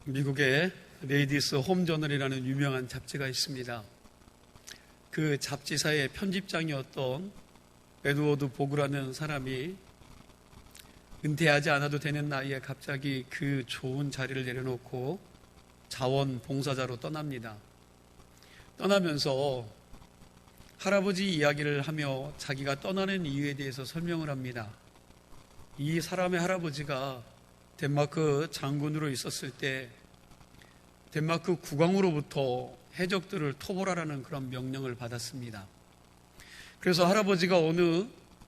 미국의 레이디스 홈저널이라는 유명한 잡지가 있습니다. 그 잡지사의 편집장이었던 에드워드 보그라는 사람이 은퇴하지 않아도 되는 나이에 갑자기 그 좋은 자리를 내려놓고 자원봉사자로 떠납니다. 떠나면서 할아버지 이야기를 하며 자기가 떠나는 이유에 대해서 설명을 합니다. 이 사람의 할아버지가 덴마크 장군으로 있었을 때 덴마크 국왕으로부터 해적들을 토벌하라는 그런 명령을 받았습니다. 그래서 할아버지가 어느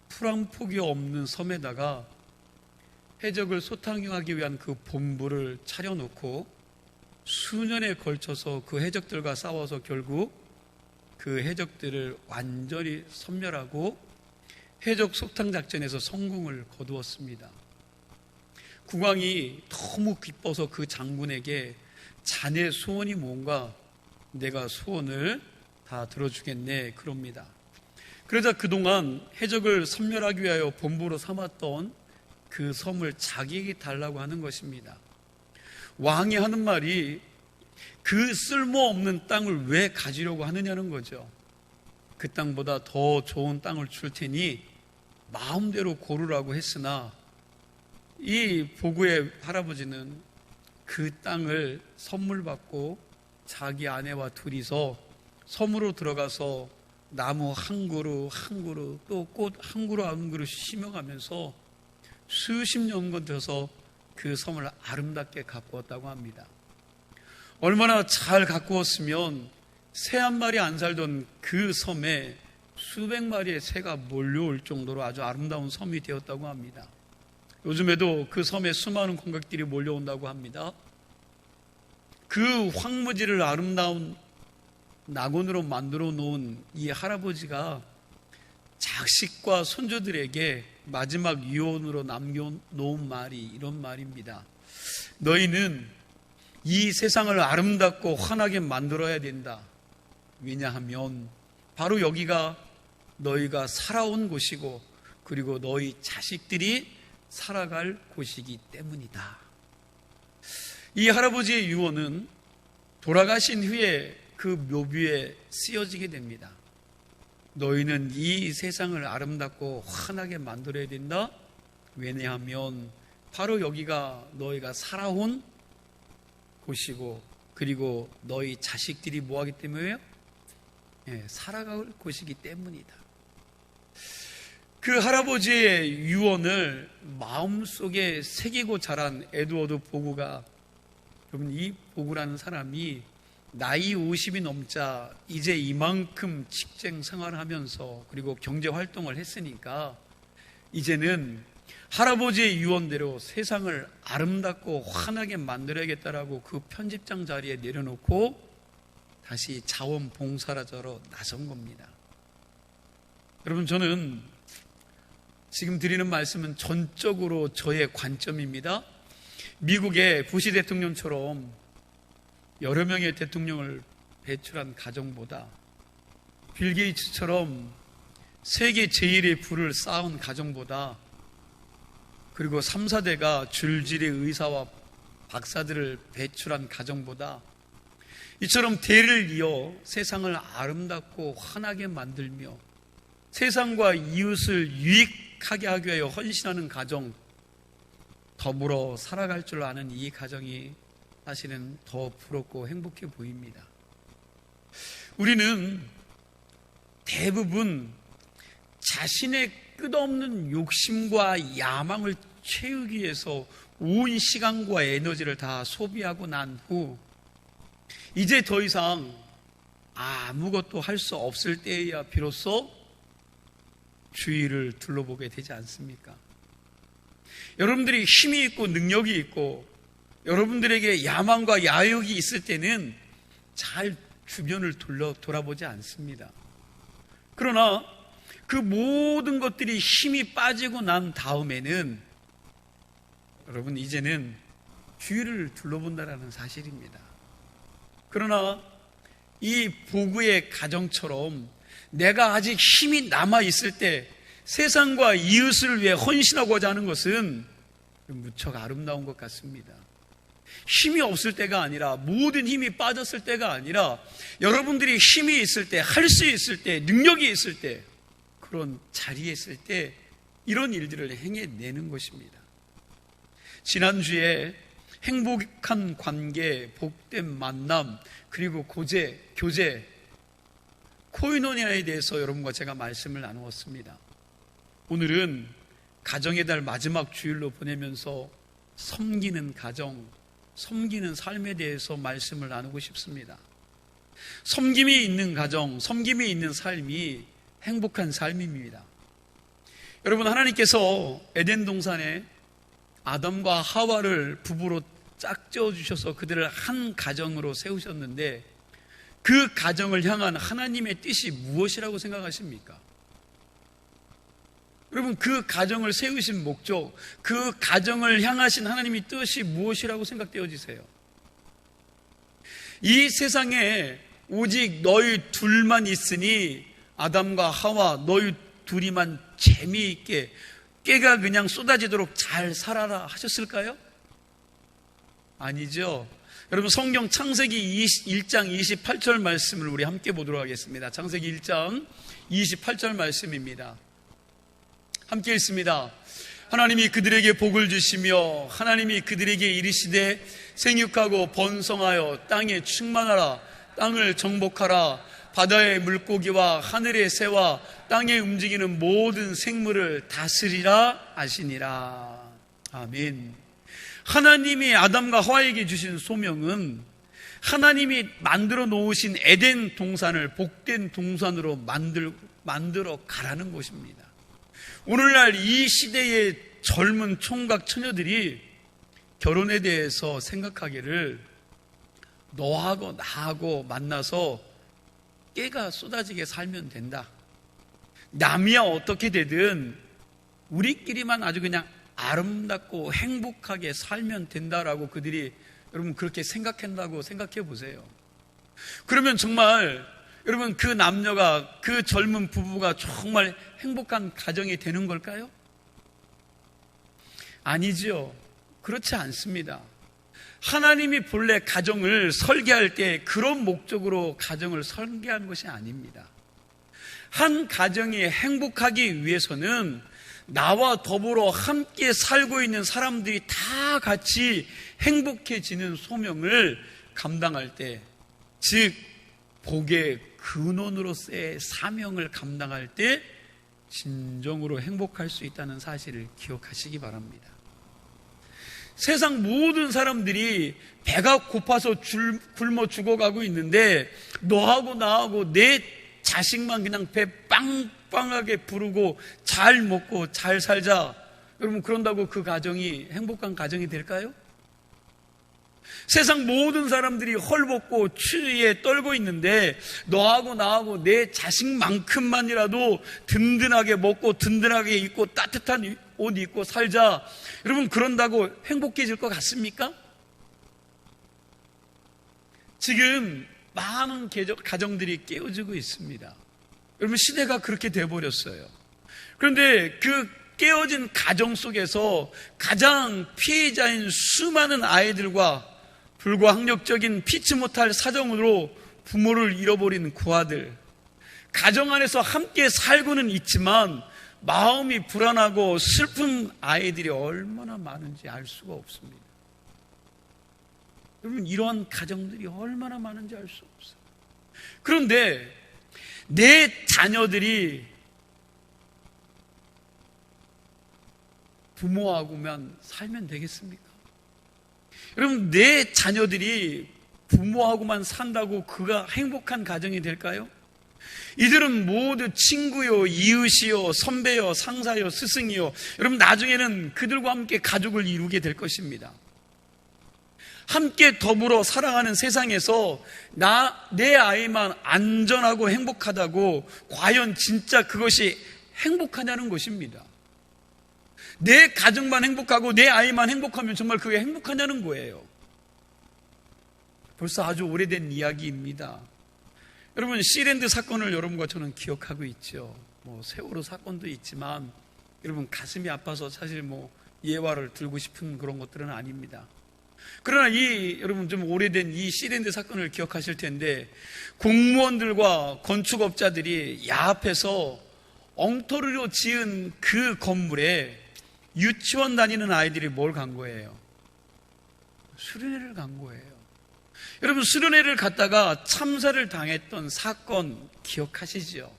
풀 한 폭이 없는 섬에다가 해적을 소탕하기 위한 그 본부를 차려놓고 수년에 걸쳐서 그 해적들과 싸워서 결국 그 해적들을 완전히 섬멸하고 해적 속탕 작전에서 성공을 거두었습니다. 국왕이 너무 기뻐서 그 장군에게 자네 소원이 뭔가 내가 소원을 다 들어주겠네 그럽니다. 그러자 그동안 해적을 섬멸하기 위하여 본부로 삼았던 그 섬을 자기에게 달라고 하는 것입니다. 왕이 하는 말이 그 쓸모없는 땅을 왜 가지려고 하느냐는 거죠. 그 땅보다 더 좋은 땅을 줄 테니 마음대로 고르라고 했으나 이 보구의 할아버지는 그 땅을 선물 받고 자기 아내와 둘이서 섬으로 들어가서 나무 한 그루 한 그루 또 꽃 한 그루 한 그루 심어가면서 수십 년 거쳐서 그 섬을 아름답게 가꾸었다고 합니다. 얼마나 잘 가꾸었으면 새 한 마리 안 살던 그 섬에 수백 마리의 새가 몰려올 정도로 아주 아름다운 섬이 되었다고 합니다. 요즘에도 그 섬에 수많은 관객들이 몰려온다고 합니다. 그 황무지를 아름다운 낙원으로 만들어 놓은 이 할아버지가 자식과 손주들에게 마지막 유언으로 남겨놓은 말이 이런 말입니다. 너희는 이 세상을 아름답고 환하게 만들어야 된다. 왜냐하면 바로 여기가 너희가 살아온 곳이고 그리고 너희 자식들이 살아갈 곳이기 때문이다. 이 할아버지의 유언은 돌아가신 후에 그 묘비에 쓰여지게 됩니다. 너희는 이 세상을 아름답고 환하게 만들어야 된다. 왜냐하면 바로 여기가 너희가 살아온 곳이고 그리고 너희 자식들이 뭐하기 때문에요? 살아갈 곳이기 때문이다. 그 할아버지의 유언을 마음속에 새기고 자란 에드워드 보구가, 여러분 이 보구라는 사람이 나이 50이 넘자 이제 이만큼 직장 생활을 하면서 그리고 경제 활동을 했으니까 이제는 할아버지의 유언대로 세상을 아름답고 환하게 만들어야겠다라고 그 편집장 자리에 내려놓고 다시 자원봉사자로 나선 겁니다. 여러분 저는 지금 드리는 말씀은 전적으로 저의 관점입니다. 미국의 부시 대통령처럼 여러 명의 대통령을 배출한 가정보다 빌 게이츠처럼 세계 제1의 부를 쌓은 가정보다 그리고 3, 4대가 줄줄이 의사와 박사들을 배출한 가정보다 이처럼 대를 이어 세상을 아름답고 환하게 만들며 세상과 이웃을 유익하게 하기 위하여 헌신하는 가정, 더불어 살아갈 줄 아는 이 가정이 사실은 더 부럽고 행복해 보입니다. 우리는 대부분 자신의 끝없는 욕심과 야망을 채우기 위해서 온 시간과 에너지를 다 소비하고 난 후 이제 더 이상 아무것도 할 수 없을 때에야 비로소 주위를 둘러보게 되지 않습니까? 여러분들이 힘이 있고 능력이 있고 여러분들에게 야망과 야욕이 있을 때는 잘 주변을 돌아보지 않습니다. 그러나 그 모든 것들이 힘이 빠지고 난 다음에는 여러분 이제는 주위를 둘러본다라는 사실입니다. 그러나 이 보구의 가정처럼 내가 아직 힘이 남아있을 때 세상과 이웃을 위해 헌신하고자 하는 것은 무척 아름다운 것 같습니다. 힘이 없을 때가 아니라, 모든 힘이 빠졌을 때가 아니라, 여러분들이 힘이 있을 때, 할 수 있을 때, 능력이 있을 때, 그런 자리에 있을 때 이런 일들을 행해내는 것입니다. 지난주에 행복한 관계, 복된 만남, 그리고 교제, 코이노니아에 대해서 여러분과 제가 말씀을 나누었습니다. 오늘은 가정의 달 마지막 주일로 보내면서 섬기는 가정, 섬기는 삶에 대해서 말씀을 나누고 싶습니다. 섬김이 있는 가정, 섬김이 있는 삶이 행복한 삶입니다. 여러분, 하나님께서 에덴 동산에 아담과 하와를 부부로 짝지어 주셔서 그들을 한 가정으로 세우셨는데, 그 가정을 향한 하나님의 뜻이 무엇이라고 생각하십니까? 여러분, 그 가정을 세우신 목적, 그 가정을 향하신 하나님의 뜻이 무엇이라고 생각되어지세요? 이 세상에 오직 너희 둘만 있으니 아담과 하와 너희 둘이만 재미있게 깨가 그냥 쏟아지도록 잘 살아라 하셨을까요? 아니죠. 여러분, 성경 창세기 1장 28절 말씀을 우리 함께 보도록 하겠습니다. 창세기 1장 28절 말씀입니다. 함께 읽습니다. 하나님이 그들에게 복을 주시며 하나님이 그들에게 이르시되 생육하고 번성하여 땅에 충만하라. 땅을 정복하라. 바다의 물고기와 하늘의 새와 땅에 움직이는 모든 생물을 다스리라 하시니라. 아멘. 하나님이 아담과 하와에게 주신 소명은 하나님이 만들어 놓으신 에덴 동산을 복된 동산으로 만들어 가라는 것입니다. 오늘날 이 시대의 젊은 총각 처녀들이 결혼에 대해서 생각하기를 너하고 나하고 만나서 깨가 쏟아지게 살면 된다. 남이야 어떻게 되든 우리끼리만 아주 그냥 아름답고 행복하게 살면 된다라고 그들이 여러분 그렇게 생각한다고 생각해 보세요. 그러면 정말 여러분 그 남녀가 그 젊은 부부가 정말 행복한 가정이 되는 걸까요? 아니죠. 그렇지 않습니다. 하나님이 본래 가정을 설계할 때 그런 목적으로 가정을 설계한 것이 아닙니다. 한 가정이 행복하기 위해서는 나와 더불어 함께 살고 있는 사람들이 다 같이 행복해지는 소명을 감당할 때, 즉 복의 근원으로서의 사명을 감당할 때 진정으로 행복할 수 있다는 사실을 기억하시기 바랍니다. 세상 모든 사람들이 배가 고파서 굶어 죽어가고 있는데 너하고 나하고 내 자식만 그냥 배 빵빵하게 부르고 잘 먹고 잘 살자. 여러분 그런다고 그 가정이 행복한 가정이 될까요? 세상 모든 사람들이 헐벗고 추위에 떨고 있는데 너하고 나하고 내 자식만큼만이라도 든든하게 먹고 든든하게 입고 따뜻한 옷 입고 살자. 여러분 그런다고 행복해질 것 같습니까? 지금 많은 가정들이 깨어지고 있습니다. 여러분 시대가 그렇게 돼버렸어요. 그런데 그 깨어진 가정 속에서 가장 피해자인 수많은 아이들과 불가항력적인 피치 못할 사정으로 부모를 잃어버린 그 아들, 가정 안에서 함께 살고는 있지만 마음이 불안하고 슬픈 아이들이 얼마나 많은지 알 수가 없습니다. 여러분 이러한 가정들이 얼마나 많은지 알 수 없어요. 그런데 내 자녀들이 부모하고만 살면 되겠습니까? 여러분 내 자녀들이 부모하고만 산다고 그가 행복한 가정이 될까요? 이들은 모두 친구요, 이웃이요, 선배요, 상사요, 스승이요. 여러분 나중에는 그들과 함께 가족을 이루게 될 것입니다. 함께 더불어 살아가는 세상에서 내 아이만 안전하고 행복하다고 과연 진짜 그것이 행복하냐는 것입니다. 내 가정만 행복하고 내 아이만 행복하면 정말 그게 행복하냐는 거예요. 벌써 아주 오래된 이야기입니다. 여러분 시랜드 사건을 여러분과 저는 기억하고 있죠. 세월호 사건도 있지만 여러분 가슴이 아파서 사실 예화를 들고 싶은 그런 것들은 아닙니다. 그러나 여러분 좀 오래된 이 시랜드 사건을 기억하실 텐데, 공무원들과 건축업자들이 야합해서 엉터리로 지은 그 건물에 유치원 다니는 아이들이 뭘 간 거예요? 수련회를 간 거예요. 여러분, 수련회를 갔다가 참사를 당했던 사건 기억하시죠?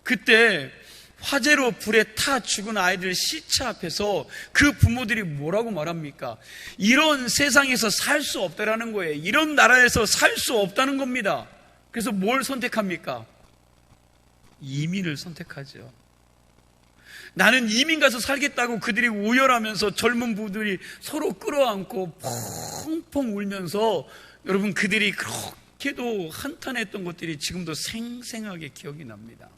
그때 화재로 불에 타 죽은 아이들 시체 앞에서 그 부모들이 뭐라고 말합니까? 이런 세상에서 살 수 없다라는 거예요. 이런 나라에서 살 수 없다는 겁니다. 그래서 뭘 선택합니까? 이민을 선택하죠. 나는 이민 가서 살겠다고 그들이 오열하면서 젊은 부부들이 서로 끌어안고 펑펑 울면서, 여러분, 그들이 그렇게도 한탄했던 것들이 지금도 생생하게 기억이 납니다.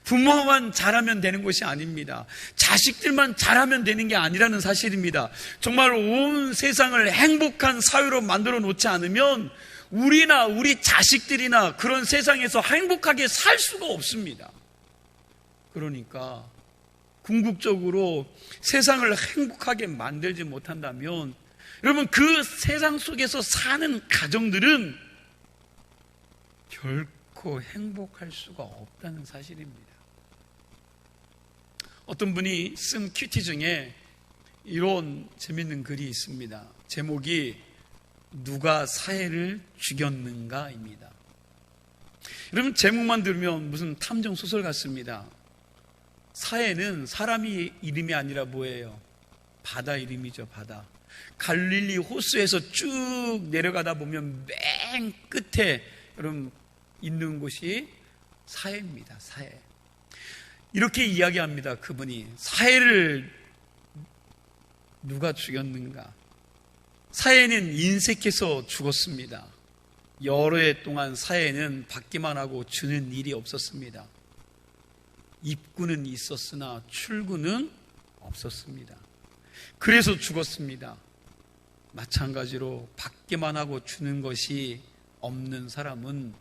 부모만 잘하면 되는 것이 아닙니다. 자식들만 잘하면 되는 게 아니라는 사실입니다. 정말 온 세상을 행복한 사회로 만들어 놓지 않으면 우리나 우리 자식들이나 그런 세상에서 행복하게 살 수가 없습니다. 그러니까 궁극적으로 세상을 행복하게 만들지 못한다면, 여러분, 그 세상 속에서 사는 가정들은 결코 행복할 수가 없다는 사실입니다. 어떤 분이 쓴 큐티 중에 이런 재밌는 글이 있습니다. 제목이 누가 사회를 죽였는가입니다. 여러분, 제목만 들으면 무슨 탐정 소설 같습니다. 사해는 사람이 이름이 아니라 뭐예요? 바다 이름이죠, 바다. 갈릴리 호수에서 쭉 내려가다 보면 맨 끝에 여러분 있는 곳이 사해입니다. 사해. 이렇게 이야기합니다. 그분이 사해를 누가 죽였는가? 사해는 인색해서 죽었습니다. 여러 해 동안 사해는 받기만 하고 주는 일이 없었습니다. 입구는 있었으나 출구는 없었습니다. 그래서 죽었습니다. 마찬가지로 받기만 하고 주는 것이 없는 사람은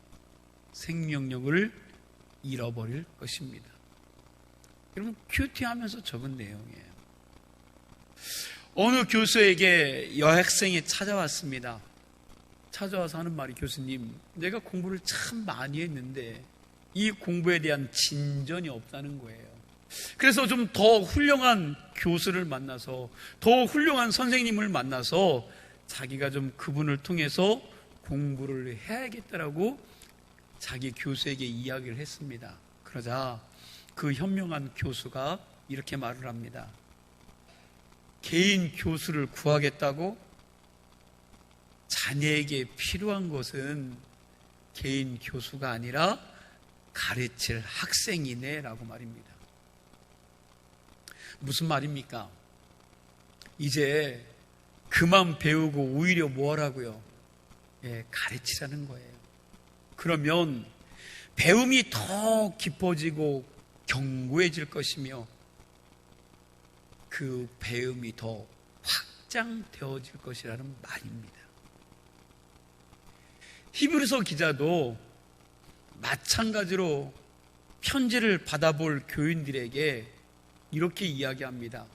생명력을 잃어버릴 것입니다. 여러분, 큐티하면서 적은 내용이에요. 어느 교수에게 여학생이 찾아왔습니다. 찾아와서 하는 말이, 교수님, 내가 공부를 참 많이 했는데 이 공부에 대한 진전이 없다는 거예요. 그래서 좀 더 훌륭한 교수를 만나서, 더 훌륭한 선생님을 만나서 자기가 좀 그분을 통해서 공부를 해야겠다라고 자기 교수에게 이야기를 했습니다. 그러자 그 현명한 교수가 이렇게 말을 합니다. 개인 교수를 구하겠다고? 자네에게 필요한 것은 개인 교수가 아니라 가르칠 학생이네 라고 말입니다. 무슨 말입니까? 이제 그만 배우고 오히려 뭐 하라고요? 가르치라는 거예요. 그러면 배움이 더 깊어지고 견고해질 것이며 그 배움이 더 확장되어질 것이라는 말입니다. 히브리서 기자도 마찬가지로 편지를 받아볼 교인들에게 이렇게 이야기합니다.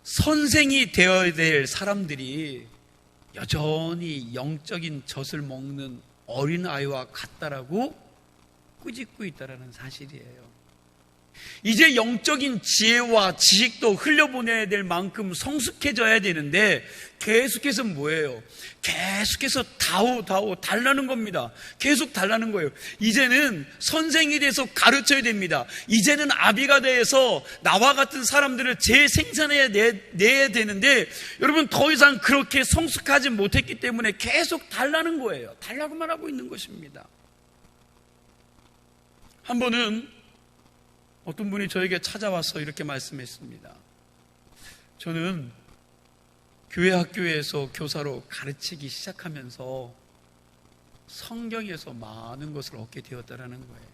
선생이 되어야 될 사람들이 여전히 영적인 젖을 먹는 어린아이와 같다라고 꾸짖고 있다는 사실이에요. 이제 영적인 지혜와 지식도 흘려보내야 될 만큼 성숙해져야 되는데 계속해서 뭐예요? 계속해서 다오 달라는 겁니다. 계속 달라는 거예요. 이제는 선생이 돼서 가르쳐야 됩니다. 이제는 아비가 돼서 나와 같은 사람들을 재생산해야 내야 되는데, 여러분, 더 이상 그렇게 성숙하지 못했기 때문에 계속 달라는 거예요. 달라고만 하고 있는 것입니다. 한 번은 어떤 분이 저에게 찾아와서 이렇게 말씀했습니다. 저는 교회 학교에서 교사로 가르치기 시작하면서 성경에서 많은 것을 얻게 되었다라는 거예요.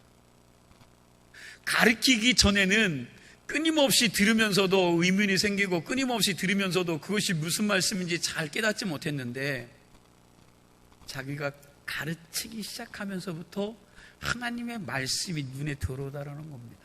가르치기 전에는 끊임없이 들으면서도 의문이 생기고 끊임없이 들으면서도 그것이 무슨 말씀인지 잘 깨닫지 못했는데, 자기가 가르치기 시작하면서부터 하나님의 말씀이 눈에 들어오다라는 겁니다.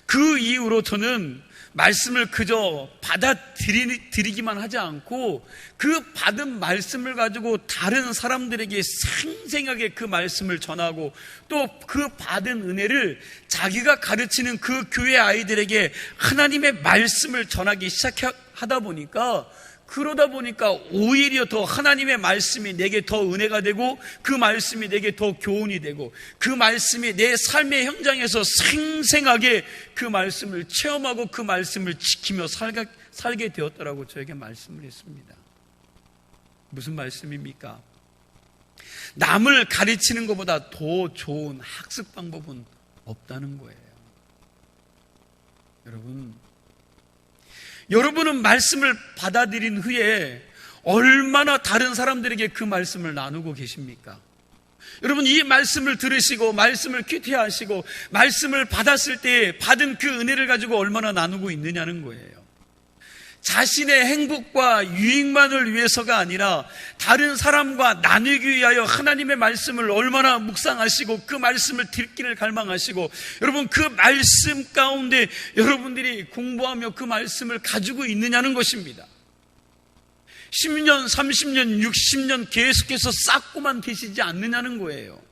그 이후로 저는 말씀을 그저 받아들이기만 하지 않고 그 받은 말씀을 가지고 다른 사람들에게 생생하게 그 말씀을 전하고 또 그 받은 은혜를 자기가 가르치는 그 교회 아이들에게 하나님의 말씀을 전하기 시작하다 보니까 그러다 보니까 오히려 더 하나님의 말씀이 내게 더 은혜가 되고 그 말씀이 내게 더 교훈이 되고 그 말씀이 내 삶의 현장에서 생생하게 그 말씀을 체험하고 그 말씀을 지키며 살게 되었다라고 저에게 말씀을 했습니다. 무슨 말씀입니까? 남을 가르치는 것보다 더 좋은 학습 방법은 없다는 거예요. 여러분은 말씀을 받아들인 후에 얼마나 다른 사람들에게 그 말씀을 나누고 계십니까? 여러분, 이 말씀을 들으시고 말씀을 큐티하시고 말씀을 받았을 때 받은 그 은혜를 가지고 얼마나 나누고 있느냐는 거예요. 자신의 행복과 유익만을 위해서가 아니라 다른 사람과 나누기 위하여 하나님의 말씀을 얼마나 묵상하시고 그 말씀을 듣기를 갈망하시고 여러분 그 말씀 가운데 여러분들이 공부하며 그 말씀을 가지고 있느냐는 것입니다. 10년, 30년, 60년 계속해서 쌓고만 계시지 않느냐는 거예요.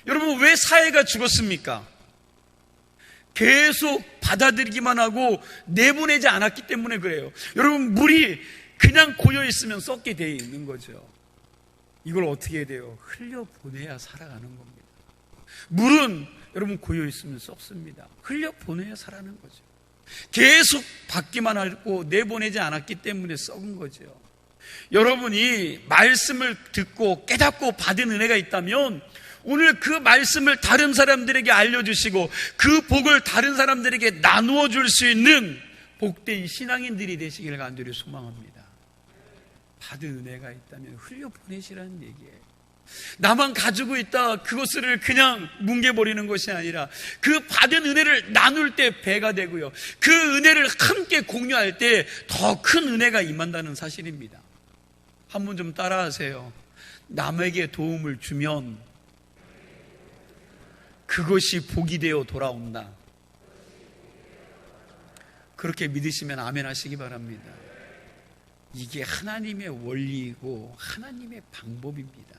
여러분, 왜 사회가 죽었습니까? 계속 받아들이기만 하고 내보내지 않았기 때문에 그래요. 여러분, 물이 그냥 고여 있으면 썩게 되어 있는 거죠. 이걸 어떻게 해야 돼요? 흘려보내야 살아가는 겁니다. 물은 여러분 고여 있으면 썩습니다. 흘려보내야 살아가는 거죠. 계속 받기만 하고 내보내지 않았기 때문에 썩은 거죠. 여러분이 말씀을 듣고 깨닫고 받은 은혜가 있다면 오늘 그 말씀을 다른 사람들에게 알려주시고 그 복을 다른 사람들에게 나누어 줄 수 있는 복된 신앙인들이 되시기를 간절히 소망합니다. 받은 은혜가 있다면 흘려보내시라는 얘기예요. 나만 가지고 있다 그것을 그냥 뭉개버리는 것이 아니라 그 받은 은혜를 나눌 때 배가 되고요, 그 은혜를 함께 공유할 때 더 큰 은혜가 임한다는 사실입니다. 한번 좀 따라하세요. 남에게 도움을 주면 그것이 복이 되어 돌아온다. 그렇게 믿으시면 아멘 하시기 바랍니다. 이게 하나님의 원리이고 하나님의 방법입니다.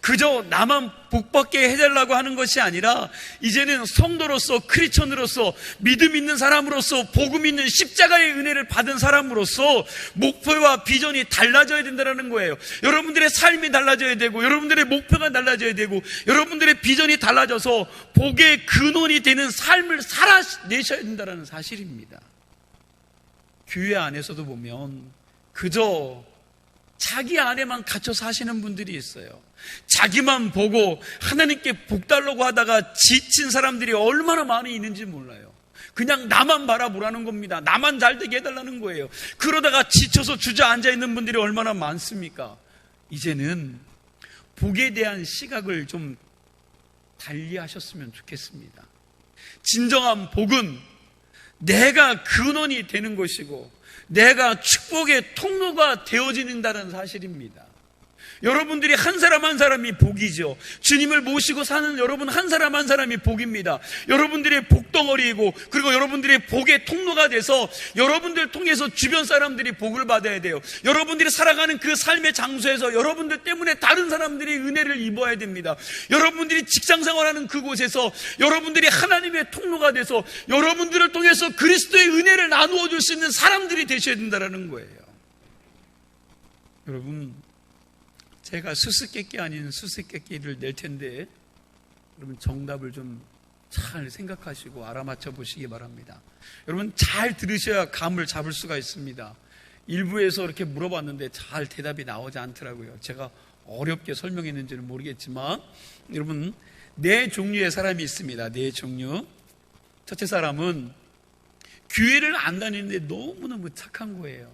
그저 나만 복받게 해달라고 하는 것이 아니라 이제는 성도로서, 크리스천으로서, 믿음 있는 사람으로서, 복음 있는 십자가의 은혜를 받은 사람으로서 목표와 비전이 달라져야 된다는 거예요. 여러분들의 삶이 달라져야 되고 여러분들의 목표가 달라져야 되고 여러분들의 비전이 달라져서 복의 근원이 되는 삶을 살아내셔야 된다는 사실입니다. 교회 안에서도 보면 그저 자기 안에만 갇혀 사시는 분들이 있어요. 자기만 보고 하나님께 복 달라고 하다가 지친 사람들이 얼마나 많이 있는지 몰라요. 그냥 나만 바라보라는 겁니다. 나만 잘되게 해달라는 거예요. 그러다가 지쳐서 주저앉아 있는 분들이 얼마나 많습니까? 이제는 복에 대한 시각을 좀 달리 하셨으면 좋겠습니다. 진정한 복은 내가 근원이 되는 것이고 내가 축복의 통로가 되어지는다는 사실입니다. 여러분들이 한 사람 한 사람이 복이죠. 주님을 모시고 사는 여러분 한 사람 한 사람이 복입니다. 여러분들의 복덩어리이고 그리고 여러분들의 복의 통로가 돼서 여러분들 통해서 주변 사람들이 복을 받아야 돼요. 여러분들이 살아가는 그 삶의 장소에서 여러분들 때문에 다른 사람들이 은혜를 입어야 됩니다. 여러분들이 직장생활하는 그곳에서 여러분들이 하나님의 통로가 돼서 여러분들을 통해서 그리스도의 은혜를 나누어 줄 수 있는 사람들이 되셔야 된다는 거예요. 여러분, 제가 수수께끼 아닌 수수께끼를 낼 텐데 여러분 정답을 좀 잘 생각하시고 알아맞혀 보시기 바랍니다. 여러분 잘 들으셔야 감을 잡을 수가 있습니다. 일부에서 이렇게 물어봤는데 잘 대답이 나오지 않더라고요. 제가 어렵게 설명했는지는 모르겠지만 여러분 네 종류의 사람이 있습니다. 네 종류. 첫째 사람은 교회를 안 다니는데 너무너무 착한 거예요.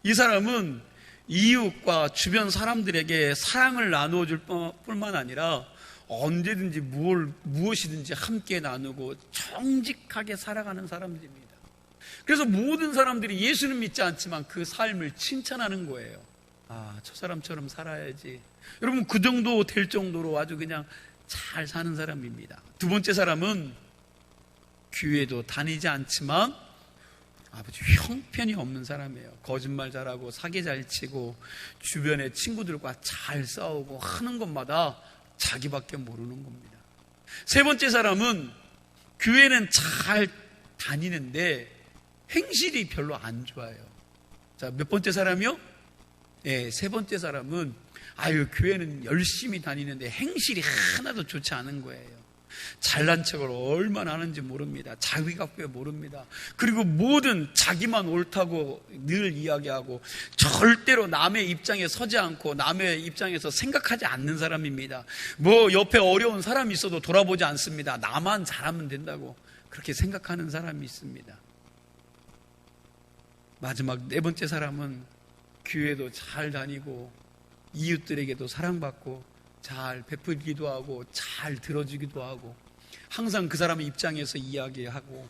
이 사람은 이웃과 주변 사람들에게 사랑을 나누어 줄 뿐만 아니라 언제든지 무엇이든지 함께 나누고 정직하게 살아가는 사람들입니다. 그래서 모든 사람들이 예수는 믿지 않지만 그 삶을 칭찬하는 거예요. 아, 저 사람처럼 살아야지. 여러분 그 정도 될 정도로 아주 그냥 잘 사는 사람입니다. 두 번째 사람은 교회도 다니지 않지만 아버지 형편이 없는 사람이에요. 거짓말 잘하고 사기 잘 치고 주변의 친구들과 잘 싸우고 하는 것마다 자기밖에 모르는 겁니다. 세 번째 사람은 교회는 잘 다니는데 행실이 별로 안 좋아요. 자, 몇 번째 사람이요? 네, 세 번째 사람은 교회는 열심히 다니는데 행실이 하나도 좋지 않은 거예요. 잘난 척을 얼마나 하는지 모릅니다. 자기가 꽤 모릅니다. 그리고 뭐든 자기만 옳다고 늘 이야기하고 절대로 남의 입장에 서지 않고 남의 입장에서 생각하지 않는 사람입니다. 뭐 옆에 어려운 사람이 있어도 돌아보지 않습니다. 나만 잘하면 된다고 그렇게 생각하는 사람이 있습니다. 마지막 네 번째 사람은 교회도 잘 다니고 이웃들에게도 사랑받고 잘 베풀기도 하고 잘 들어주기도 하고 항상 그 사람의 입장에서 이야기하고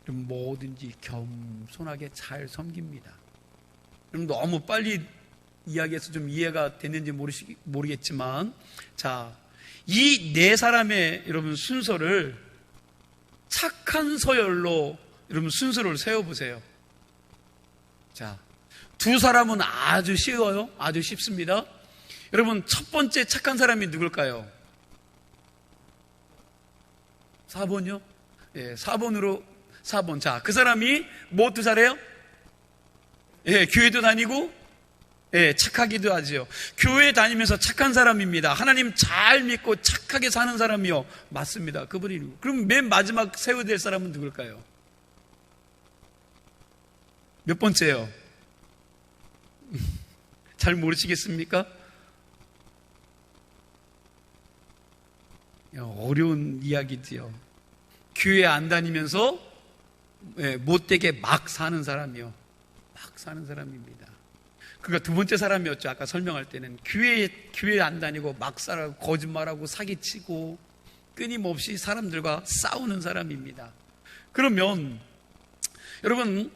뭐든지 겸손하게 잘 섬깁니다. 그럼 너무 빨리 이야기해서 좀 이해가 됐는지 모르겠지만 자, 이 네 사람의 여러분 순서를 착한 서열로 여러분 순서를 세워보세요. 자, 두 사람은 아주 쉬워요. 아주 쉽습니다. 여러분 첫 번째 착한 사람이 누굴까요? 4번이요? 예, 4번. 자, 그 사람이 무엇도 잘해요? 예, 교회도 다니고, 예, 착하기도 하지요. 교회 다니면서 착한 사람입니다. 하나님 잘 믿고 착하게 사는 사람이요. 맞습니다. 그분이. 그럼 맨 마지막 세워야 될 사람은 누굴까요? 몇 번째요? 잘 모르시겠습니까? 어려운 이야기지요. 교회 안 다니면서 못되게 막 사는 사람이요. 막 사는 사람입니다. 그러니까 두 번째 사람이었죠. 아까 설명할 때는 교회 안 다니고 막 살아고 거짓말하고 사기치고 끊임없이 사람들과 싸우는 사람입니다. 그러면 여러분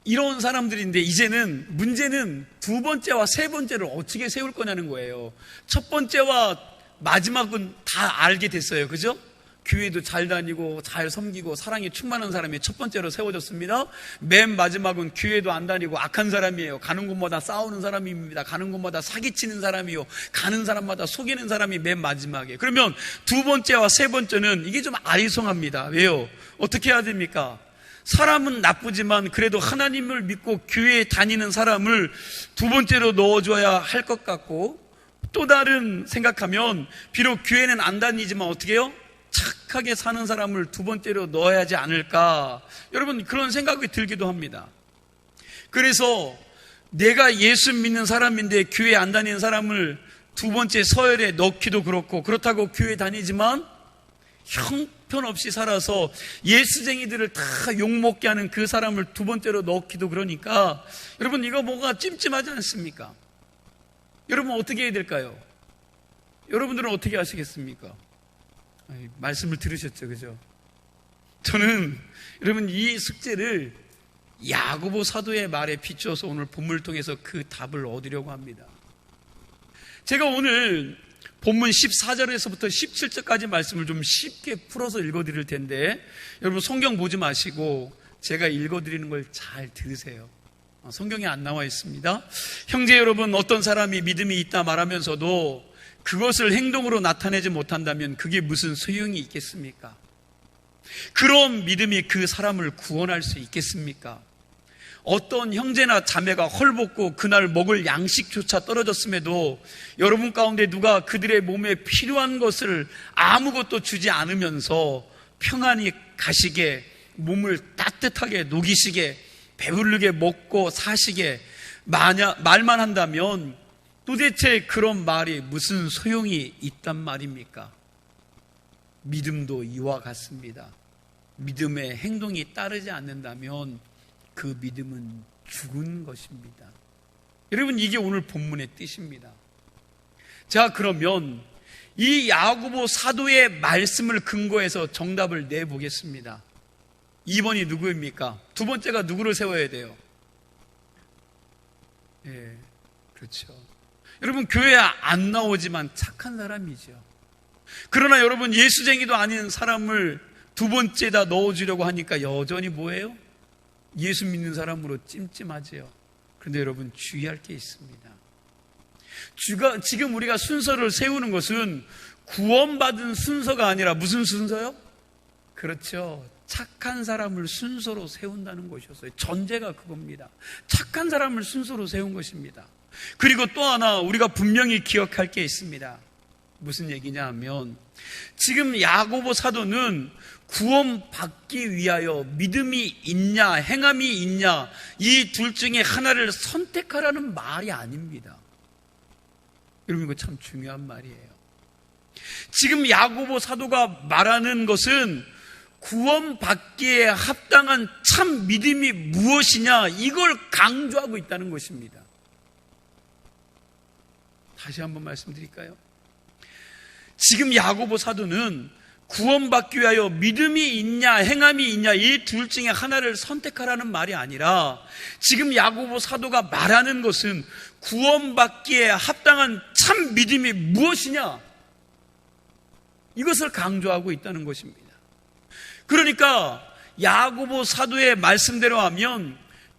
이런 사람들인데 이제는 문제는 두 번째와 세 번째를 어떻게 세울 거냐는 거예요. 첫 번째와 마지막은 다 알게 됐어요. 그죠? 교회도 잘 다니고 잘 섬기고 사랑이 충만한 사람이 첫 번째로 세워졌습니다. 맨 마지막은 교회도 안 다니고 악한 사람이에요. 가는 곳마다 싸우는 사람입니다. 가는 곳마다 사기치는 사람이요. 가는 사람마다 속이는 사람이 맨 마지막에. 그러면 두 번째와 세 번째는 이게 좀 아리송합니다. 왜요? 어떻게 해야 됩니까? 사람은 나쁘지만 그래도 하나님을 믿고 교회에 다니는 사람을 두 번째로 넣어줘야 할 것 같고 또 다른 생각하면 비록 교회는 안 다니지만 어떻게 해요? 착하게 사는 사람을 두 번째로 넣어야 하지 않을까? 여러분 그런 생각이 들기도 합니다. 그래서 내가 예수 믿는 사람인데 교회 안 다니는 사람을 두 번째 서열에 넣기도 그렇고 그렇다고 교회 다니지만 형편없이 살아서 예수쟁이들을 다 욕먹게 하는 그 사람을 두 번째로 넣기도 그러니까 여러분 이거 뭐가 찜찜하지 않습니까? 여러분 어떻게 해야 될까요? 여러분들은 어떻게 하시겠습니까? 말씀을 들으셨죠, 그죠? 저는 여러분 이 숙제를 야고보 사도의 말에 비추어서 오늘 본문을 통해서 그 답을 얻으려고 합니다. 제가 오늘 본문 14절에서부터 17절까지 말씀을 좀 쉽게 풀어서 읽어드릴 텐데 여러분 성경 보지 마시고 제가 읽어드리는 걸 잘 들으세요. 성경에 안 나와 있습니다. 형제 여러분, 어떤 사람이 믿음이 있다 말하면서도 그것을 행동으로 나타내지 못한다면 그게 무슨 소용이 있겠습니까? 그런 믿음이 그 사람을 구원할 수 있겠습니까? 어떤 형제나 자매가 헐벗고 그날 먹을 양식조차 떨어졌음에도 여러분 가운데 누가 그들의 몸에 필요한 것을 아무것도 주지 않으면서 평안히 가시게, 몸을 따뜻하게 녹이시게, 배부르게 먹고 사시게 말만 한다면 도대체 그런 말이 무슨 소용이 있단 말입니까? 믿음도 이와 같습니다. 믿음의 행동이 따르지 않는다면 그 믿음은 죽은 것입니다. 여러분 이게 오늘 본문의 뜻입니다. 자, 그러면 이 야고보 사도의 말씀을 근거해서 정답을 내보겠습니다. 2번이 누구입니까? 두 번째가 누구를 세워야 돼요? 예, 그렇죠. 여러분 교회에 안 나오지만 착한 사람이죠. 그러나 여러분 예수쟁이도 아닌 사람을 두 번째다 넣어주려고 하니까 여전히 뭐예요? 예수 믿는 사람으로 찜찜하지요. 그런데 여러분 주의할 게 있습니다. 지금 우리가 순서를 세우는 것은 구원받은 순서가 아니라 무슨 순서요? 그렇죠. 착한 사람을 순서로 세운다는 것이었어요. 전제가 그겁니다. 착한 사람을 순서로 세운 것입니다. 그리고 또 하나 우리가 분명히 기억할 게 있습니다. 무슨 얘기냐 하면 지금 야고보 사도는 구원받기 위하여 믿음이 있냐 행함이 있냐 이 둘 중에 하나를 선택하라는 말이 아닙니다. 여러분 이거 참 중요한 말이에요. 지금 야고보 사도가 말하는 것은 구원받기에 합당한 참 믿음이 무엇이냐 이걸 강조하고 있다는 것입니다. 다시 한번 말씀드릴까요? 지금 야고보 사도는 구원받기 위하여 믿음이 있냐 행함이 있냐 이 둘 중에 하나를 선택하라는 말이 아니라 지금 야고보 사도가 말하는 것은 구원받기에 합당한 참 믿음이 무엇이냐 이것을 강조하고 있다는 것입니다. 그러니까 야고보 사도의 말씀대로 하면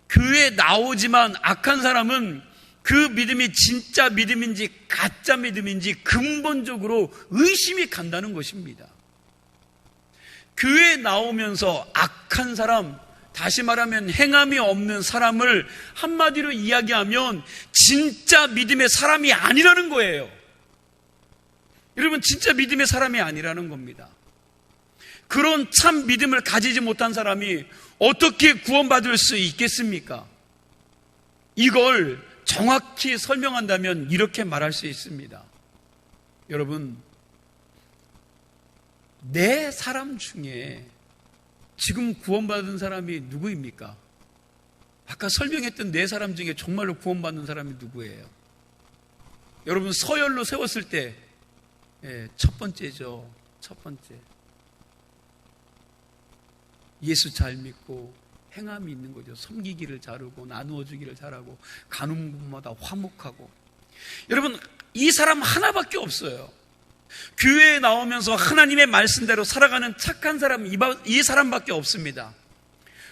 교회에 나오지만 악한 사람은 그 믿음이 진짜 믿음인지 가짜 믿음인지 근본적으로 의심이 간다는 것입니다. 교회에 나오면서 악한 사람, 다시 말하면 행함이 없는 사람을 한마디로 이야기하면 진짜 믿음의 사람이 아니라는 거예요. 여러분 진짜 믿음의 사람이 아니라는 겁니다. 그런 참 믿음을 가지지 못한 사람이 어떻게 구원받을 수 있겠습니까? 이걸 정확히 설명한다면 이렇게 말할 수 있습니다. 여러분, 네 사람 중에 지금 구원받은 사람이 누구입니까? 아까 설명했던 네 사람 중에 정말로 구원받는 사람이 누구예요? 여러분 서열로 세웠을 때 첫 번째죠. 첫 번째. 예수 잘 믿고 행함이 있는 거죠. 섬기기를 잘하고 나누어 주기를 잘하고 가는 곳마다 화목하고. 여러분 이 사람 하나밖에 없어요. 교회에 나오면서 하나님의 말씀대로 살아가는 착한 사람 이 사람밖에 없습니다.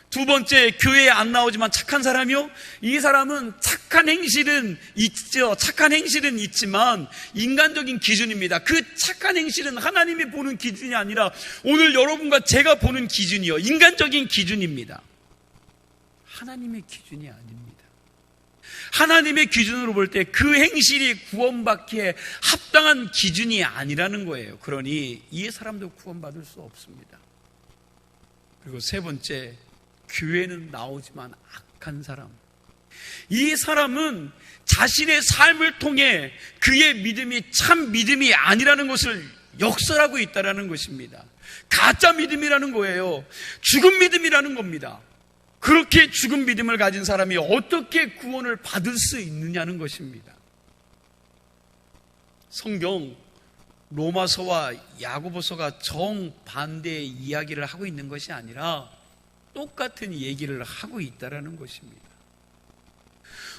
두 번째, 교회에 안 나오지만 착한 사람이요? 이 사람은 착한 행실은 있죠. 착한 행실은 있지만 인간적인 기준입니다. 그 착한 행실은 하나님이 보는 기준이 아니라 오늘 여러분과 제가 보는 기준이요. 인간적인 기준입니다. 하나님의 기준이 아닙니다. 하나님의 기준으로 볼 때 그 행실이 구원받기에 합당한 기준이 아니라는 거예요. 그러니 이 사람도 구원받을 수 없습니다. 그리고 세 번째, 교회는 나오지만 악한 사람. 이 사람은 자신의 삶을 통해 그의 믿음이 참 믿음이 아니라는 것을 역설하고 있다는 것입니다. 가짜 믿음이라는 거예요. 죽은 믿음이라는 겁니다. 그렇게 죽은 믿음을 가진 사람이 어떻게 구원을 받을 수 있느냐는 것입니다. 성경 로마서와 야고보서가 정반대의 이야기를 하고 있는 것이 아니라 똑같은 얘기를 하고 있다는 것입니다.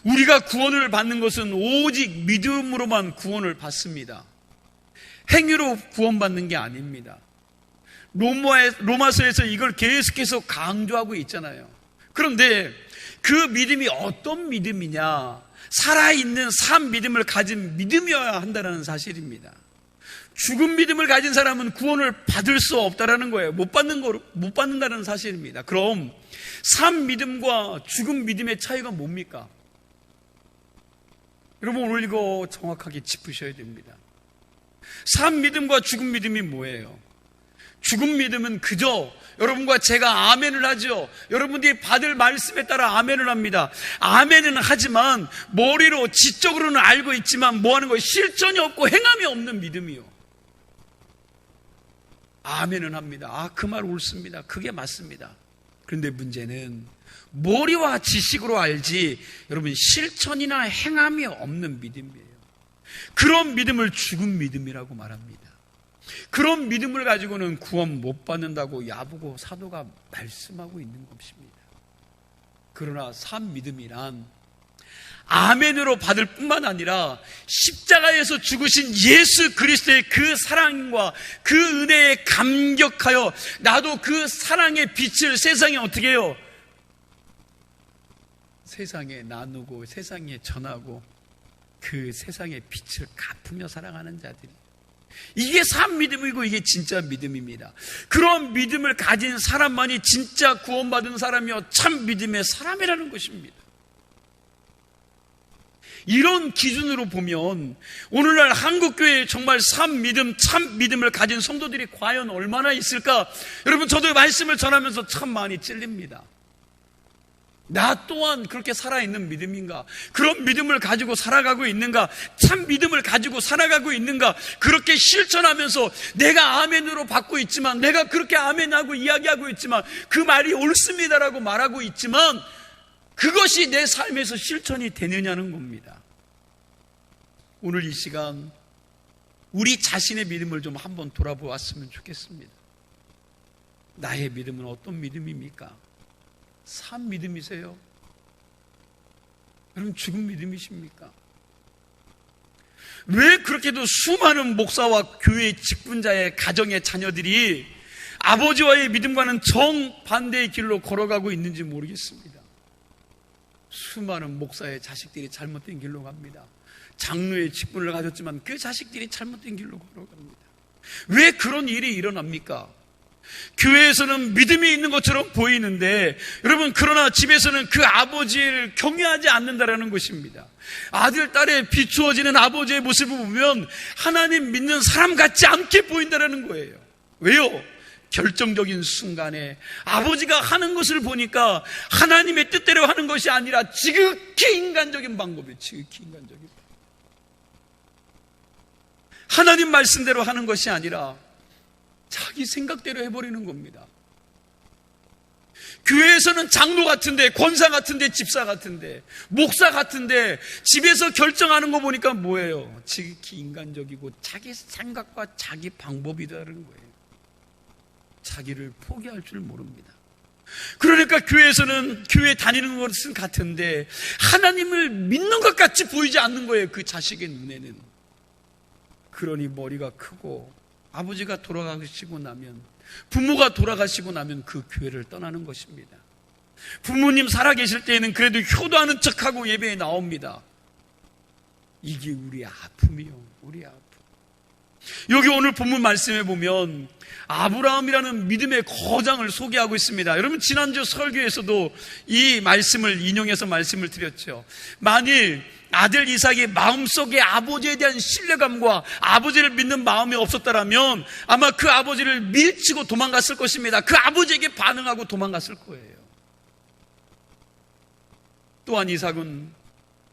우리가 구원을 받는 것은 오직 믿음으로만 구원을 받습니다. 행위로 구원받는 게 아닙니다. 로마서에서 이걸 계속해서 강조하고 있잖아요. 그런데 그 믿음이 어떤 믿음이냐? 살아있는 산 믿음을 가진 믿음이어야 한다는 사실입니다. 죽은 믿음을 가진 사람은 구원을 받을 수 없다는 거예요. 못 받는다는 사실입니다. 그럼 산 믿음과 죽은 믿음의 차이가 뭡니까? 여러분 오늘 이거 정확하게 짚으셔야 됩니다. 산 믿음과 죽은 믿음이 뭐예요? 죽은 믿음은 그저 여러분과 제가 아멘을 하죠. 여러분들이 받을 말씀에 따라 아멘을 합니다. 아멘은 하지만 머리로 지적으로는 알고 있지만 뭐 하는 거예요? 실천이 없고 행함이 없는 믿음이요. 아멘은 합니다. 그 말 옳습니다. 그게 맞습니다. 그런데 문제는 머리와 지식으로 알지 여러분 실천이나 행함이 없는 믿음이에요. 그런 믿음을 죽은 믿음이라고 말합니다. 그런 믿음을 가지고는 구원 못 받는다고 야고보 사도가 말씀하고 있는 것입니다. 그러나 산 믿음이란 아멘으로 받을 뿐만 아니라 십자가에서 죽으신 예수 그리스도의 그 사랑과 그 은혜에 감격하여 나도 그 사랑의 빛을 세상에 어떻게 해요? 세상에 나누고 세상에 전하고 그 세상의 빛을 갚으며 살아가는 자들이, 이게 참 믿음이고 이게 진짜 믿음입니다. 그런 믿음을 가진 사람만이 진짜 구원받은 사람이요 참 믿음의 사람이라는 것입니다. 이런 기준으로 보면 오늘날 한국교회에 정말 참 믿음을 가진 성도들이 과연 얼마나 있을까? 여러분, 저도 말씀을 전하면서 참 많이 찔립니다. 나 또한 그렇게 살아있는 믿음인가? 그런 믿음을 가지고 살아가고 있는가? 참 믿음을 가지고 살아가고 있는가? 그렇게 실천하면서 내가 아멘으로 받고 있지만, 내가 그렇게 아멘하고 이야기하고 있지만, 그 말이 옳습니다라고 말하고 있지만 그것이 내 삶에서 실천이 되느냐는 겁니다. 오늘 이 시간 우리 자신의 믿음을 좀 한번 돌아보았으면 좋겠습니다. 나의 믿음은 어떤 믿음입니까? 산 믿음이세요? 여러분, 죽은 믿음이십니까? 왜 그렇게도 수많은 목사와 교회 직분자의 가정의 자녀들이 아버지와의 믿음과는 정반대의 길로 걸어가고 있는지 모르겠습니다. 수많은 목사의 자식들이 잘못된 길로 갑니다. 장로의 직분을 가졌지만 그 자식들이 잘못된 길로 걸어갑니다. 왜 그런 일이 일어납니까? 교회에서는 믿음이 있는 것처럼 보이는데, 여러분, 그러나 집에서는 그 아버지를 경외하지 않는다라는 것입니다. 아들, 딸에 비추어지는 아버지의 모습을 보면 하나님 믿는 사람 같지 않게 보인다라는 거예요. 왜요? 결정적인 순간에 아버지가 하는 것을 보니까 하나님의 뜻대로 하는 것이 아니라 지극히 인간적인 방법이에요. 지극히 인간적인 방법. 하나님 말씀대로 하는 것이 아니라 자기 생각대로 해버리는 겁니다. 교회에서는 장로 같은데, 권사 같은데, 집사 같은데, 목사 같은데 집에서 결정하는 거 보니까 뭐예요? 지극히 인간적이고 자기 생각과 자기 방법이라는 거예요. 자기를 포기할 줄 모릅니다. 그러니까 교회에서는 교회 다니는 것은 같은데 하나님을 믿는 것 같이 보이지 않는 거예요. 그 자식의 눈에는. 그러니 머리가 크고 아버지가 돌아가시고 나면, 부모가 돌아가시고 나면 그 교회를 떠나는 것입니다. 부모님 살아계실 때에는 그래도 효도하는 척하고 예배에 나옵니다. 이게 우리 아픔이요, 우리 아픔. 여기 오늘 본문 말씀에 보면 아브라함이라는 믿음의 거장을 소개하고 있습니다. 여러분, 지난주 설교에서도 이 말씀을 인용해서 말씀을 드렸죠. 만일 아들 이삭이 마음속에 아버지에 대한 신뢰감과 아버지를 믿는 마음이 없었다면 아마 그 아버지를 밀치고 도망갔을 것입니다. 그 아버지에게 반응하고 도망갔을 거예요. 또한 이삭은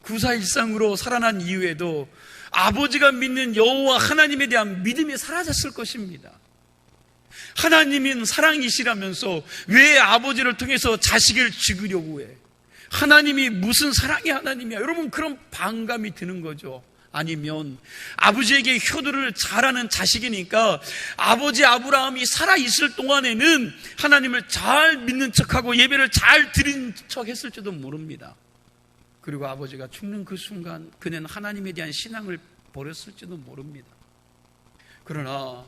구사일상으로 살아난 이후에도 아버지가 믿는 여호와 하나님에 대한 믿음이 사라졌을 것입니다. 하나님은 사랑이시라면서 왜 아버지를 통해서 자식을 죽이려고 해? 하나님이 무슨 사랑의 하나님이야? 여러분, 그런 반감이 드는 거죠. 아니면 아버지에게 효도를 잘하는 자식이니까 아버지 아브라함이 살아있을 동안에는 하나님을 잘 믿는 척하고 예배를 잘 드린 척 했을지도 모릅니다. 그리고 아버지가 죽는 그 순간 그는 하나님에 대한 신앙을 버렸을지도 모릅니다. 그러나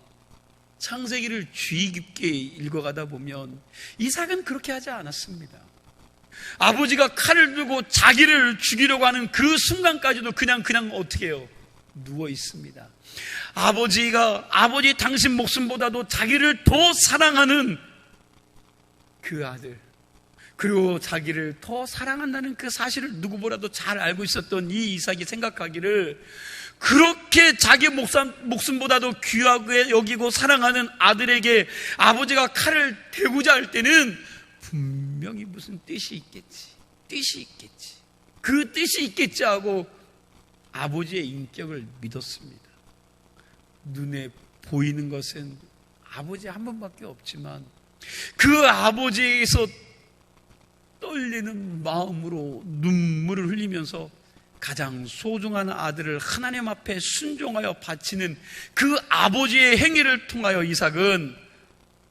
창세기를 주의 깊게 읽어가다 보면 이삭은 그렇게 하지 않았습니다. 아버지가 칼을 들고 자기를 죽이려고 하는 그 순간까지도 그냥 어떻게 해요? 누워 있습니다. 아버지 당신 목숨보다도 자기를 더 사랑하는 그 아들, 그리고 자기를 더 사랑한다는 그 사실을 누구보다도 잘 알고 있었던 이 이삭이 생각하기를, 그렇게 자기 목숨보다도 귀하게 여기고 사랑하는 아들에게 아버지가 칼을 대고자 할 때는 분명히 무슨 뜻이 있겠지. 그 뜻이 있겠지 하고 아버지의 인격을 믿었습니다. 눈에 보이는 것은 아버지 한 분밖에 없지만 그 아버지에게서 떨리는 마음으로 눈물을 흘리면서 가장 소중한 아들을 하나님 앞에 순종하여 바치는 그 아버지의 행위를 통하여 이삭은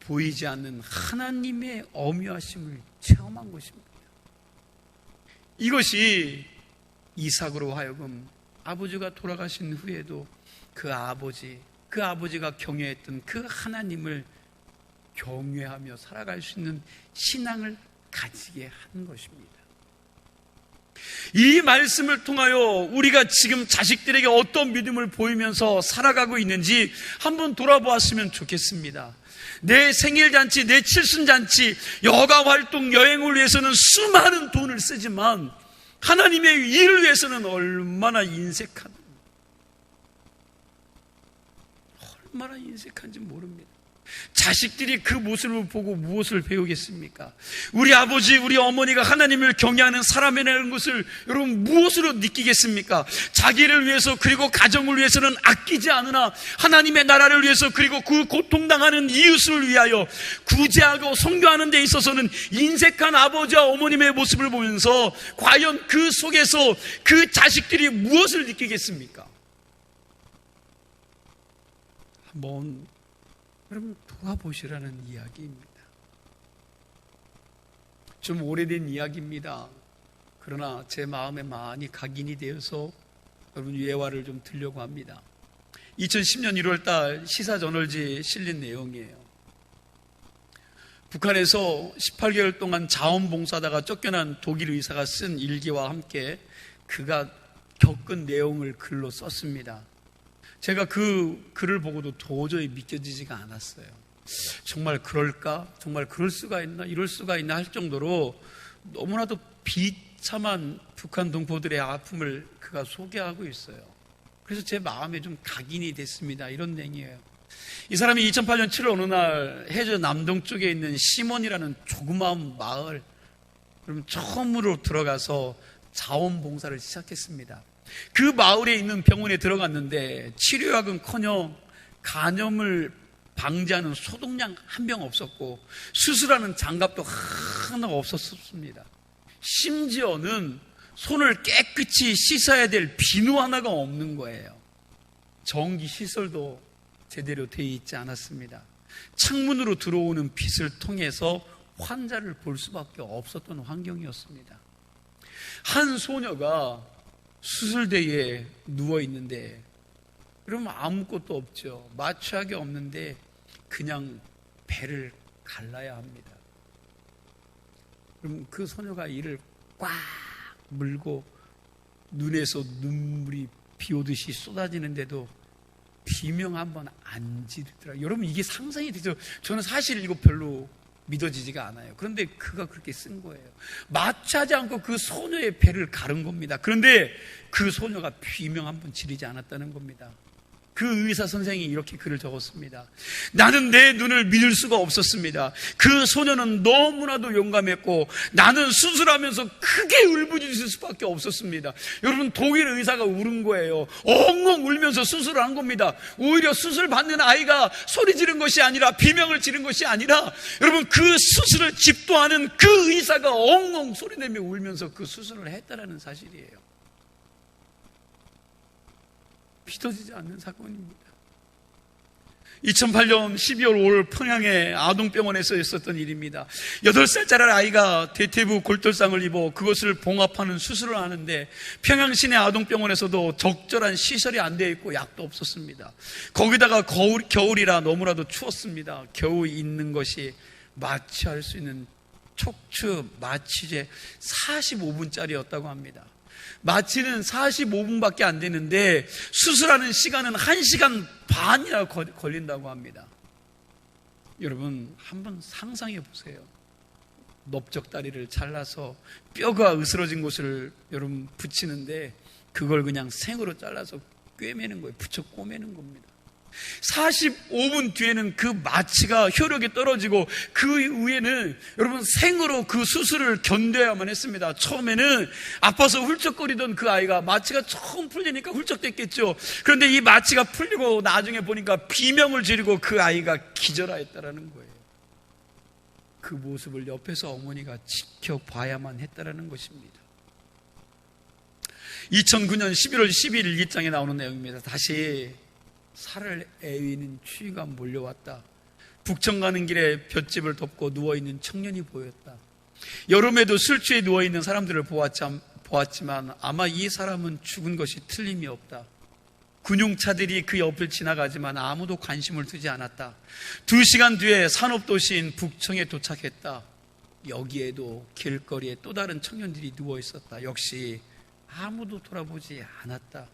보이지 않는 하나님의 엄유하심을 체험한 것입니다. 이것이 이삭으로 하여금 아버지가 돌아가신 후에도 그 아버지가 경외했던 그 하나님을 경외하며 살아갈 수 있는 신앙을 가지게 한 것입니다. 이 말씀을 통하여 우리가 지금 자식들에게 어떤 믿음을 보이면서 살아가고 있는지 한번 돌아보았으면 좋겠습니다. 내 생일잔치, 내 칠순잔치, 여가활동, 여행을 위해서는 수많은 돈을 쓰지만 하나님의 일을 위해서는 얼마나 인색한지 모릅니다. 자식들이 그 모습을 보고 무엇을 배우겠습니까? 우리 아버지, 우리 어머니가 하나님을 경외하는 사람이라는 것을 여러분 무엇으로 느끼겠습니까? 자기를 위해서 그리고 가정을 위해서는 아끼지 않으나 하나님의 나라를 위해서 그리고 그 고통당하는 이웃을 위하여 구제하고 선교하는 데 있어서는 인색한 아버지와 어머님의 모습을 보면서 과연 그 속에서 그 자식들이 무엇을 느끼겠습니까? 한번 여러분 돌아보시라는 이야기입니다. 좀 오래된 이야기입니다. 그러나 제 마음에 많이 각인이 되어서 여러분 예화를 좀 들려고 합니다. 2010년 1월달 시사저널지에 실린 내용이에요. 북한에서 18개월 동안 자원봉사하다가 쫓겨난 독일 의사가 쓴 일기와 함께 그가 겪은 내용을 글로 썼습니다. 제가 그 글을 보고도 도저히 믿겨지지가 않았어요. 정말 그럴까? 정말 그럴 수가 있나? 이럴 수가 있나? 할 정도로 너무나도 비참한 북한 동포들의 아픔을 그가 소개하고 있어요. 그래서 제 마음에 좀 각인이 됐습니다. 이런 내용이에요. 이 사람이 2008년 7월 어느 날 해저 남동쪽에 있는 시몬이라는 조그마한 마을, 그럼 처음으로 들어가서 자원봉사를 시작했습니다. 그 마을에 있는 병원에 들어갔는데 치료약은커녕 간염을 방지하는 소독약 한 병 없었고 수술하는 장갑도 하나 없었습니다. 심지어는 손을 깨끗이 씻어야 될 비누 하나가 없는 거예요. 전기 시설도 제대로 되어 있지 않았습니다. 창문으로 들어오는 빛을 통해서 환자를 볼 수밖에 없었던 환경이었습니다. 한 소녀가 수술대에 누워있는데 그러면 아무것도 없죠. 마취약이 없는데 그냥 배를 갈라야 합니다. 그럼 그 소녀가 이를 꽉 물고 눈에서 눈물이 비오듯이 쏟아지는데도 비명 한번 안 지르더라고요. 여러분 이게 상상이 되죠? 저는 사실 이거 별로 믿어지지가 않아요. 그런데 그가 그렇게 쓴 거예요. 마취하지 않고 그 소녀의 배를 가른 겁니다. 그런데 그 소녀가 비명 한번 지르지 않았다는 겁니다. 그 의사 선생이 이렇게 글을 적었습니다. 나는 내 눈을 믿을 수가 없었습니다. 그 소녀는 너무나도 용감했고 나는 수술하면서 크게 울부짖을 수밖에 없었습니다. 여러분 독일 의사가 울은 거예요. 엉엉 울면서 수술을 한 겁니다. 오히려 수술 받는 아이가 소리 지른 것이 아니라 비명을 지른 것이 아니라 여러분 그 수술을 집도하는 그 의사가 엉엉 소리내며 울면서 그 수술을 했다라는 사실이에요. 믿어지지 않는 사건입니다. 2008년 12월 5일 평양의 아동병원에서 있었던 일입니다. 8살짜리 아이가 대퇴부 골절상을 입어 그것을 봉합하는 수술을 하는데 평양 시내 아동병원에서도 적절한 시설이 안 되어 있고 약도 없었습니다. 거기다가 겨울이라 너무나도 추웠습니다. 겨우 있는 것이 마취할 수 있는 척추 마취제 45분짜리였다고 합니다. 마취는 45분밖에 안 되는데 수술하는 시간은 1시간 반이나 걸린다고 합니다. 여러분 한번 상상해 보세요. 넓적다리를 잘라서 뼈가 으스러진 곳을 여러분 붙이는데 그걸 그냥 생으로 잘라서 꿰매는 거예요. 붙여 꼬매는 겁니다. 45분 뒤에는 그 마취가 효력이 떨어지고 그 후에는 여러분 생으로 그 수술을 견뎌야만 했습니다. 처음에는 아파서 훌쩍거리던 그 아이가 마취가 처음 풀리니까 훌쩍댔겠죠. 그런데 이 마취가 풀리고 나중에 보니까 비명을 지르고 그 아이가 기절하였다라는 거예요. 그 모습을 옆에서 어머니가 지켜봐야만 했다라는 것입니다. 2009년 11월 12일 일기장에 나오는 내용입니다. 다시 살을 애위는 추위가 몰려왔다. 북청 가는 길에 볏짚을 덮고 누워있는 청년이 보였다. 여름에도 술 취해 누워있는 사람들을 보았지만 아마 이 사람은 죽은 것이 틀림이 없다. 군용차들이 그 옆을 지나가지만 아무도 관심을 두지 않았다. 2시간 뒤에 산업도시인 북청에 도착했다. 여기에도 길거리에 또 다른 청년들이 누워 있었다. 역시 아무도 돌아보지 않았다.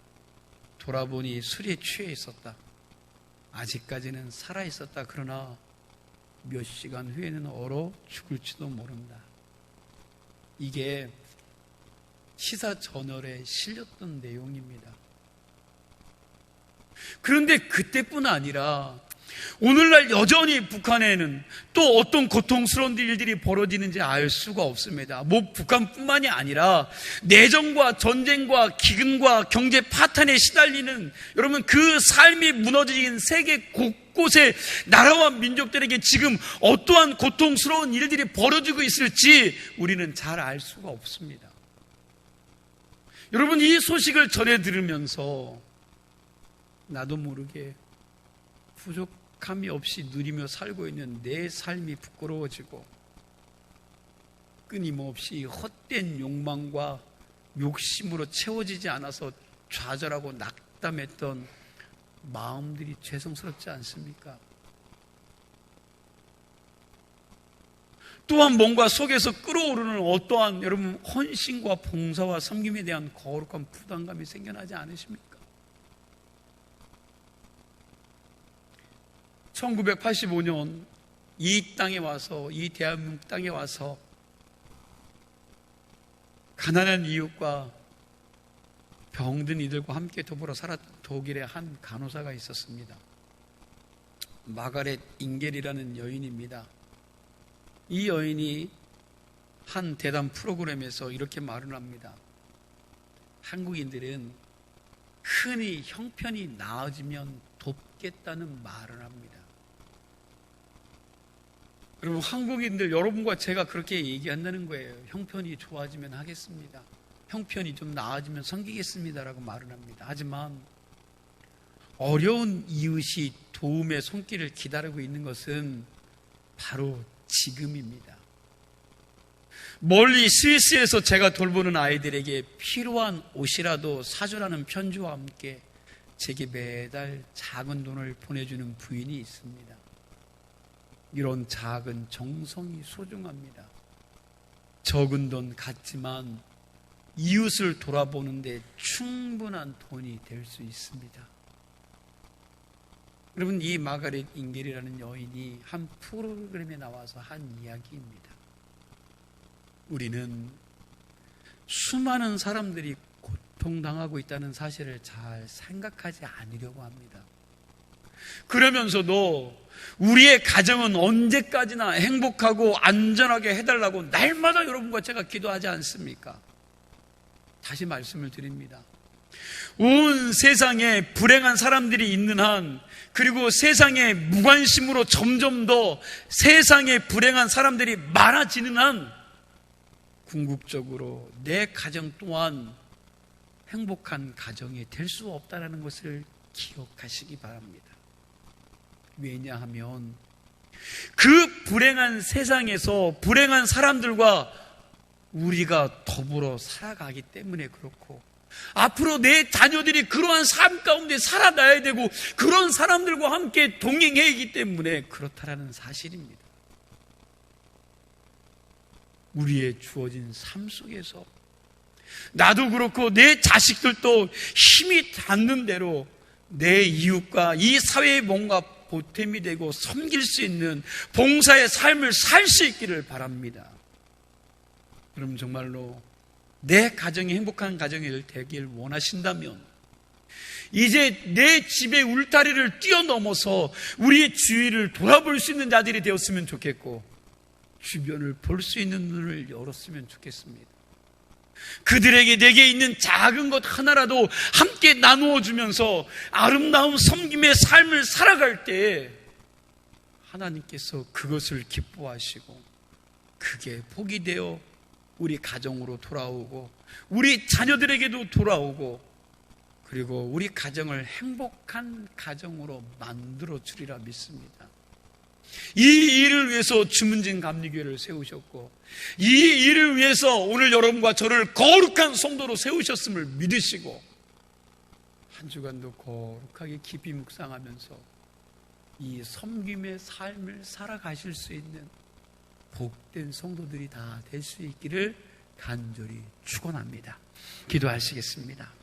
돌아보니 술에 취해 있었다. 아직까지는 살아 있었다. 그러나 몇 시간 후에는 얼어 죽을지도 모른다. 이게 시사저널에 실렸던 내용입니다. 그런데 그때뿐 아니라 오늘날 여전히 북한에는 또 어떤 고통스러운 일들이 벌어지는지 알 수가 없습니다. 북한뿐만이 아니라 내전과 전쟁과 기근과 경제 파탄에 시달리는 여러분 그 삶이 무너진 세계 곳곳의 나라와 민족들에게 지금 어떠한 고통스러운 일들이 벌어지고 있을지 우리는 잘 알 수가 없습니다. 여러분 이 소식을 전해 들으면서 나도 모르게 부족함이 없이 누리며 살고 있는 내 삶이 부끄러워지고 끊임없이 헛된 욕망과 욕심으로 채워지지 않아서 좌절하고 낙담했던 마음들이 죄송스럽지 않습니까? 또한 뭔가 속에서 끓어오르는 어떠한 여러분 헌신과 봉사와 섬김에 대한 거룩한 부담감이 생겨나지 않으십니까? 1985년 이 땅에 와서 이 대한민국 땅에 와서 가난한 이웃과 병든 이들과 함께 더불어 살았던 독일의 한 간호사가 있었습니다. 마가렛 잉겔이라는 여인입니다. 이 여인이 한 대담 프로그램에서 이렇게 말을 합니다. 한국인들은 흔히 형편이 나아지면 돕겠다는 말을 합니다. 여러분 한국인들 여러분과 제가 그렇게 얘기한다는 거예요. 형편이 좋아지면 하겠습니다. 형편이 좀 나아지면 섬기겠습니다라고 말을 합니다. 하지만 어려운 이웃이 도움의 손길을 기다리고 있는 것은 바로 지금입니다. 멀리 스위스에서 제가 돌보는 아이들에게 필요한 옷이라도 사주라는 편지와 함께 제게 매달 작은 돈을 보내주는 부인이 있습니다. 이런 작은 정성이 소중합니다. 적은 돈 같지만 이웃을 돌아보는데 충분한 돈이 될 수 있습니다. 여러분 이 마가렛 잉겔이라는 여인이 한 프로그램에 나와서 한 이야기입니다. 우리는 수많은 사람들이 고통당하고 있다는 사실을 잘 생각하지 않으려고 합니다. 그러면서도 우리의 가정은 언제까지나 행복하고 안전하게 해달라고 날마다 여러분과 제가 기도하지 않습니까? 다시 말씀을 드립니다. 온 세상에 불행한 사람들이 있는 한, 그리고 세상에 무관심으로 점점 더 세상에 불행한 사람들이 많아지는 한, 궁극적으로 내 가정 또한 행복한 가정이 될 수 없다는 것을 기억하시기 바랍니다. 왜냐하면 그 불행한 세상에서 불행한 사람들과 우리가 더불어 살아가기 때문에 그렇고, 앞으로 내 자녀들이 그러한 삶 가운데 살아나야 되고 그런 사람들과 함께 동행해야 하기 때문에 그렇다라는 사실입니다. 우리의 주어진 삶 속에서 나도 그렇고 내 자식들도 힘이 닿는 대로 내 이웃과 이 사회에 뭔가 보탬이 되고 섬길 수 있는 봉사의 삶을 살 수 있기를 바랍니다. 그럼 정말로 내 가정이 행복한 가정이 되길 원하신다면 이제 내 집의 울타리를 뛰어넘어서 우리의 주위를 돌아볼 수 있는 자들이 되었으면 좋겠고, 주변을 볼 수 있는 눈을 열었으면 좋겠습니다. 그들에게 내게 있는 작은 것 하나라도 함께 나누어 주면서 아름다운 섬김의 삶을 살아갈 때 하나님께서 그것을 기뻐하시고 그게 복이 되어 우리 가정으로 돌아오고 우리 자녀들에게도 돌아오고, 그리고 우리 가정을 행복한 가정으로 만들어 주리라 믿습니다. 이 일을 위해서 주문진 감리교회를 세우셨고, 이 일을 위해서 오늘 여러분과 저를 거룩한 성도로 세우셨음을 믿으시고, 한 주간도 거룩하게 깊이 묵상하면서 이 섬김의 삶을 살아가실 수 있는 복된 성도들이 다 될 수 있기를 간절히 축원합니다. 기도하시겠습니다.